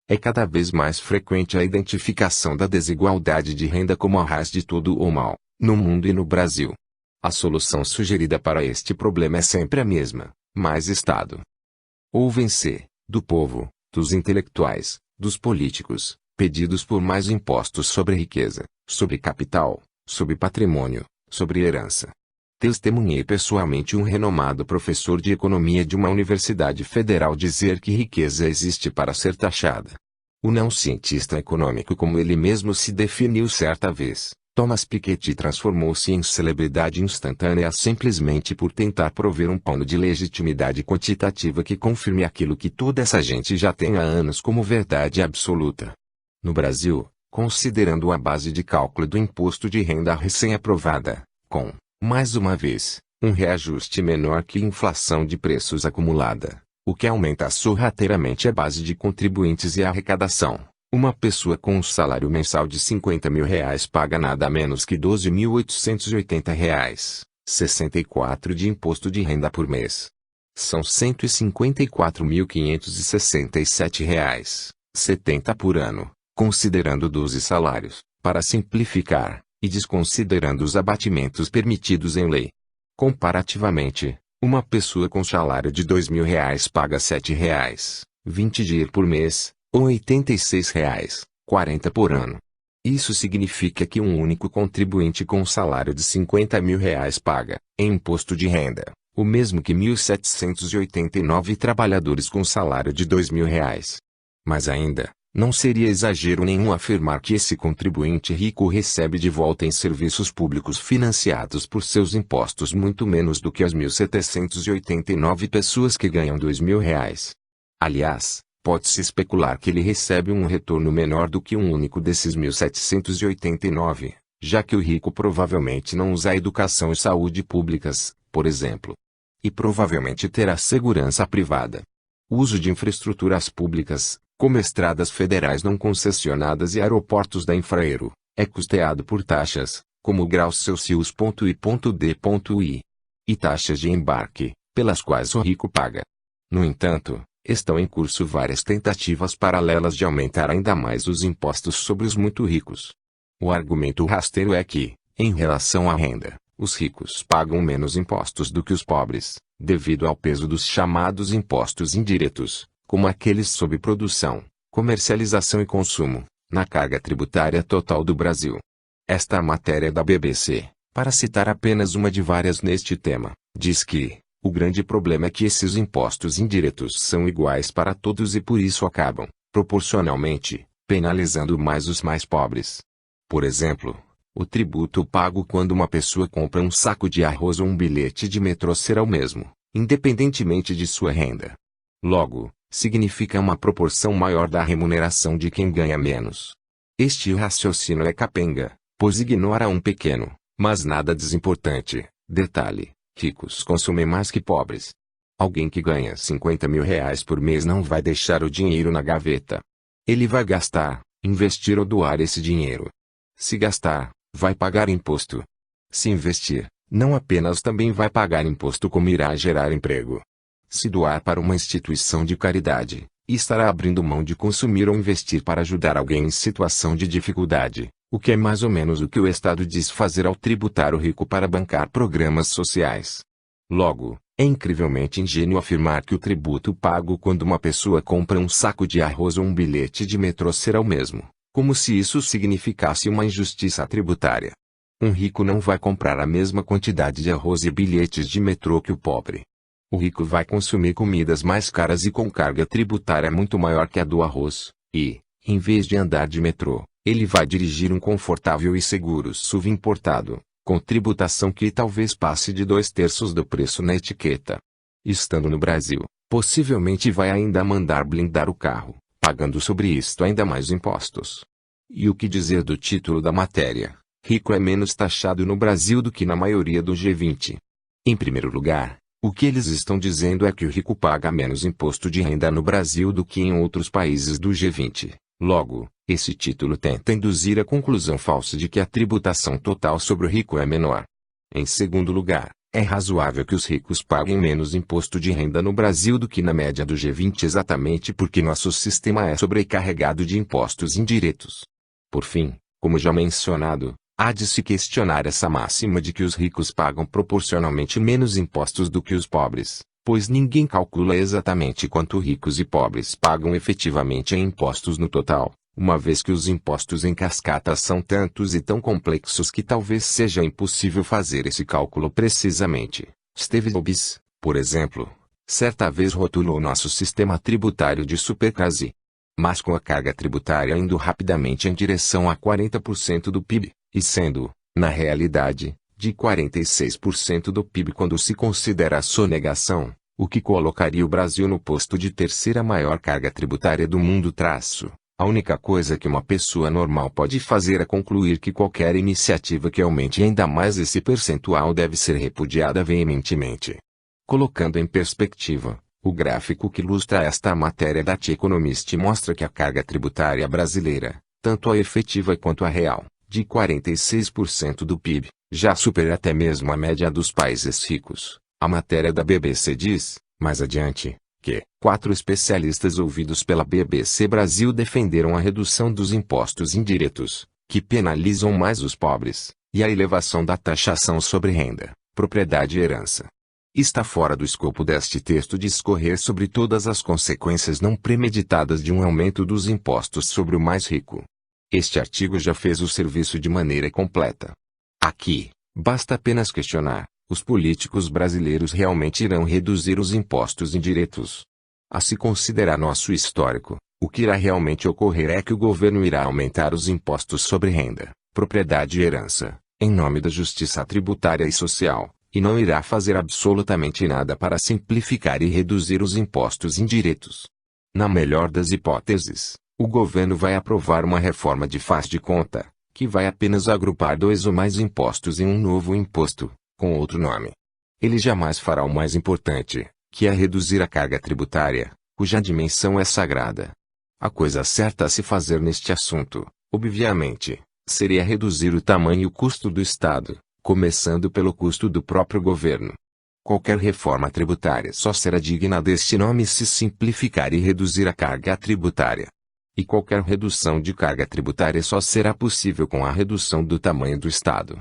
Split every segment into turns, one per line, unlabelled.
É cada vez mais frequente a identificação da desigualdade de renda como a raiz de todo o mal, no mundo e no Brasil. A solução sugerida para este problema é sempre a mesma: mais Estado. Ouvem-se, do povo, dos intelectuais, dos políticos, pedidos por mais impostos sobre riqueza, sobre capital, sobre patrimônio, sobre herança. Testemunhei pessoalmente um renomado professor de economia de uma universidade federal dizer que riqueza existe para ser taxada. O não cientista econômico, como ele mesmo se definiu certa vez, Thomas Piketty, transformou-se em celebridade instantânea simplesmente por tentar prover um pano de legitimidade quantitativa que confirme aquilo que toda essa gente já tem há anos como verdade absoluta. No Brasil, considerando a base de cálculo do imposto de renda recém-aprovada, com, mais uma vez, um reajuste menor que a inflação de preços acumulada, o que aumenta sorrateiramente a base de contribuintes e a arrecadação, uma pessoa com um salário mensal de R$50 mil paga nada menos que R$12.880, 64 de imposto de renda por mês. São R$154.567, 70 por ano, considerando 12 salários, para simplificar, e desconsiderando os abatimentos permitidos em lei. Comparativamente, uma pessoa com salário de R$2.000 paga R$7,20 de IR por mês, ou R$86,40 por ano. Isso significa que um único contribuinte com salário de R$50 mil paga, em imposto de renda, o mesmo que 1.789 trabalhadores com salário de R$2.000. Mas ainda, não seria exagero nenhum afirmar que esse contribuinte rico recebe de volta em serviços públicos financiados por seus impostos muito menos do que as 1.789 pessoas que ganham R$2.000. Aliás, pode-se especular que ele recebe um retorno menor do que um único desses 1.789, já que o rico provavelmente não usa a educação e saúde públicas, por exemplo. E provavelmente terá segurança privada. O uso de infraestruturas públicas, como estradas federais não concessionadas e aeroportos da Infraero, é custeado por taxas, como graus Celsius .I.D.I. e taxas de embarque, pelas quais o rico paga. No entanto, estão em curso várias tentativas paralelas de aumentar ainda mais os impostos sobre os muito ricos. O argumento rasteiro é que, em relação à renda, os ricos pagam menos impostos do que os pobres, devido ao peso dos chamados impostos indiretos, como aqueles sobre produção, comercialização e consumo, na carga tributária total do Brasil. Esta matéria da BBC, para citar apenas uma de várias neste tema, diz que o grande problema é que esses impostos indiretos são iguais para todos e por isso acabam, proporcionalmente, penalizando mais os mais pobres. Por exemplo, o tributo pago quando uma pessoa compra um saco de arroz ou um bilhete de metrô será o mesmo, independentemente de sua renda. Logo, significa uma proporção maior da remuneração de quem ganha menos. Este raciocínio é capenga, pois ignora um pequeno, mas nada desimportante, detalhe: ricos consomem mais que pobres. Alguém que ganha R$50 mil por mês não vai deixar o dinheiro na gaveta. Ele vai gastar, investir ou doar esse dinheiro. Se gastar, vai pagar imposto. Se investir, não apenas também vai pagar imposto como irá gerar emprego. Se doar para uma instituição de caridade, estará abrindo mão de consumir ou investir para ajudar alguém em situação de dificuldade, o que é mais ou menos o que o Estado diz fazer ao tributar o rico para bancar programas sociais. Logo, é incrivelmente ingênuo afirmar que o tributo pago quando uma pessoa compra um saco de arroz ou um bilhete de metrô será o mesmo, como se isso significasse uma injustiça tributária. Um rico não vai comprar a mesma quantidade de arroz e bilhetes de metrô que o pobre. O rico vai consumir comidas mais caras e com carga tributária muito maior que a do arroz, e, em vez de andar de metrô, ele vai dirigir um confortável e seguro SUV importado, com tributação que talvez passe de 2/3 do preço na etiqueta. Estando no Brasil, possivelmente vai ainda mandar blindar o carro, pagando sobre isto ainda mais impostos. E o que dizer do título da matéria? Rico é menos taxado no Brasil do que na maioria do G20. Em primeiro lugar, o que eles estão dizendo é que o rico paga menos imposto de renda no Brasil do que em outros países do G20. Logo, esse título tenta induzir a conclusão falsa de que a tributação total sobre o rico é menor. Em segundo lugar, É razoável que os ricos paguem menos imposto de renda no Brasil do que na média do G20 exatamente porque nosso sistema é sobrecarregado de impostos indiretos. Por fim, como já mencionado, há de se questionar essa máxima de que os ricos pagam proporcionalmente menos impostos do que os pobres, pois ninguém calcula exatamente quanto ricos e pobres pagam efetivamente em impostos no total, uma vez que os impostos em cascata são tantos e tão complexos que talvez seja impossível fazer esse cálculo precisamente. Steve Jobs, por exemplo, certa vez rotulou nosso sistema tributário de superclasse. Mas com a carga tributária indo rapidamente em direção a 40% do PIB, e sendo, na realidade, de 46% do PIB quando se considera a sonegação, o que colocaria o Brasil no posto de terceira maior carga tributária do mundo. A única coisa que uma pessoa normal pode fazer é concluir que qualquer iniciativa que aumente ainda mais esse percentual deve ser repudiada veementemente. Colocando em perspectiva, o gráfico que ilustra esta matéria da The Economist mostra que a carga tributária brasileira, tanto a efetiva quanto a real, de 46% do PIB, já supera até mesmo a média dos países ricos. A matéria da BBC diz, mais adiante, que 4 especialistas ouvidos pela BBC Brasil defenderam a redução dos impostos indiretos, que penalizam mais os pobres, e a elevação da taxação sobre renda, propriedade e herança. Está fora do escopo deste texto discorrer sobre todas as consequências não premeditadas de um aumento dos impostos sobre o mais rico. Este artigo já fez o serviço de maneira completa. Aqui, basta apenas questionar: os políticos brasileiros realmente irão reduzir os impostos indiretos? A se considerar nosso histórico, o que irá realmente ocorrer é que o governo irá aumentar os impostos sobre renda, propriedade e herança, em nome da justiça tributária e social, e não irá fazer absolutamente nada para simplificar e reduzir os impostos indiretos. Na melhor das hipóteses, o governo vai aprovar uma reforma de faz de conta, que vai apenas agrupar 2 ou mais impostos em um novo imposto, com outro nome. Ele jamais fará o mais importante, que é reduzir a carga tributária, cuja dimensão é sagrada. A coisa certa a se fazer neste assunto, obviamente, seria reduzir o tamanho e o custo do Estado, começando pelo custo do próprio governo. Qualquer reforma tributária só será digna deste nome se simplificar e reduzir a carga tributária. E qualquer redução de carga tributária só será possível com a redução do tamanho do Estado.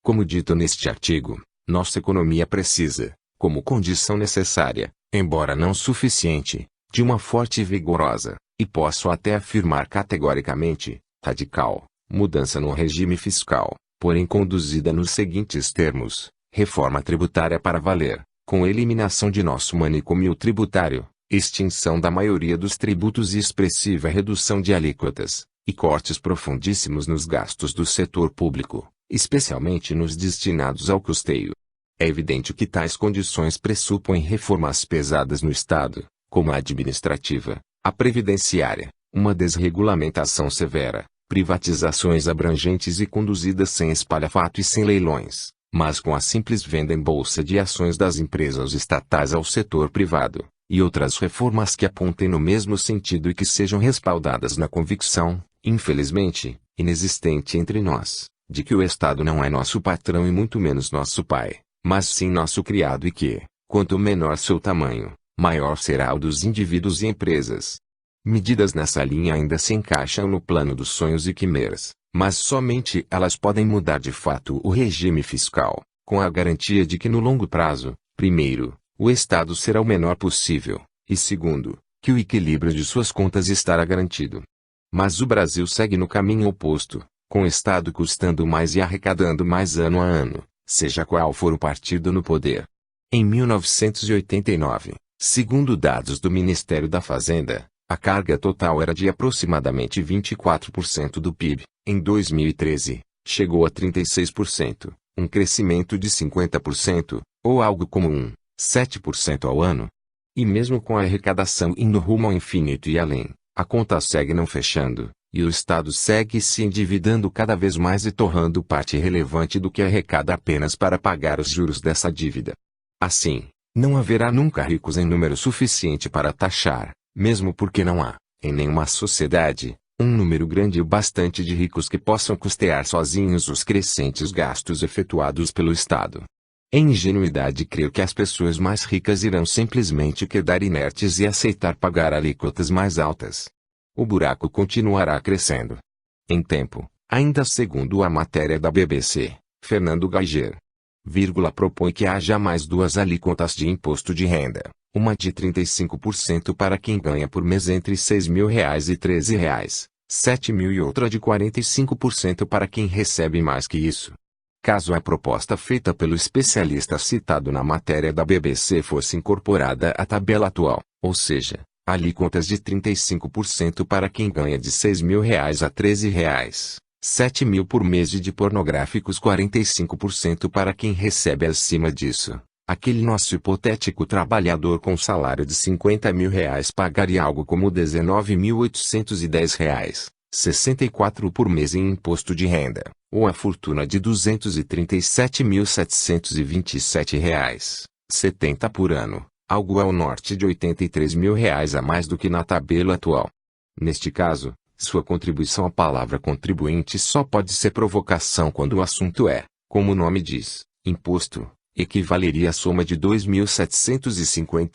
Como dito neste artigo, nossa economia precisa, como condição necessária, embora não suficiente, de uma forte e vigorosa, e posso até afirmar categoricamente, radical, mudança no regime fiscal, porém conduzida nos seguintes termos: reforma tributária para valer, com eliminação de nosso manicômio tributário, extinção da maioria dos tributos e expressiva redução de alíquotas, e cortes profundíssimos nos gastos do setor público, especialmente nos destinados ao custeio. É evidente que tais condições pressupõem reformas pesadas no Estado, como a administrativa, a previdenciária, uma desregulamentação severa, privatizações abrangentes e conduzidas sem espalhafato e sem leilões, mas com a simples venda em bolsa de ações das empresas estatais ao setor privado, e outras reformas que apontem no mesmo sentido e que sejam respaldadas na convicção, infelizmente, inexistente entre nós, de que o Estado não é nosso patrão e muito menos nosso pai, mas sim nosso criado e que, quanto menor seu tamanho, maior será o dos indivíduos e empresas. Medidas nessa linha ainda se encaixam no plano dos sonhos e quimeras, mas somente elas podem mudar de fato o regime fiscal, com a garantia de que no longo prazo, primeiro, o Estado será o menor possível, e segundo, que o equilíbrio de suas contas estará garantido. Mas o Brasil segue no caminho oposto, com o Estado custando mais e arrecadando mais ano a ano, seja qual for o partido no poder. Em 1989, segundo dados do Ministério da Fazenda, a carga total era de aproximadamente 24% do PIB. Em 2013, chegou a 36%, um crescimento de 50%, ou algo como 7% ao ano. E mesmo com a arrecadação indo rumo ao infinito e além, a conta segue não fechando, e o Estado segue se endividando cada vez mais e torrando parte relevante do que arrecada apenas para pagar os juros dessa dívida. Assim, não haverá nunca ricos em número suficiente para taxar, mesmo porque não há, em nenhuma sociedade, um número grande o bastante de ricos que possam custear sozinhos os crescentes gastos efetuados pelo Estado. É ingenuidade crer que as pessoas mais ricas irão simplesmente quedar inertes e aceitar pagar alíquotas mais altas. O buraco continuará crescendo. Em tempo, ainda segundo a matéria da BBC, Fernando Geiger, propõe que haja mais duas alíquotas de imposto de renda, uma de 35% para quem ganha por mês entre R$ 6.000 e R$ 13.000, e outra de 45% para quem recebe mais que isso. Caso a proposta feita pelo especialista citado na matéria da BBC fosse incorporada à tabela atual, ou seja, alíquotas de 35% para quem ganha de R$ 6.000 a R$ 13.000 por mês e de pornográficos 45% para quem recebe acima disso, aquele nosso hipotético trabalhador com salário de R$ 50.000 pagaria algo como R$ 19.810, 64 por mês em imposto de renda, ou a fortuna de R$ 237.727, 70 por ano, algo ao norte de R$ 83.000 a mais do que na tabela atual. Neste caso, sua contribuição à palavra contribuinte só pode ser provocação quando o assunto é, como o nome diz, imposto, equivaleria à soma de R$ 2.750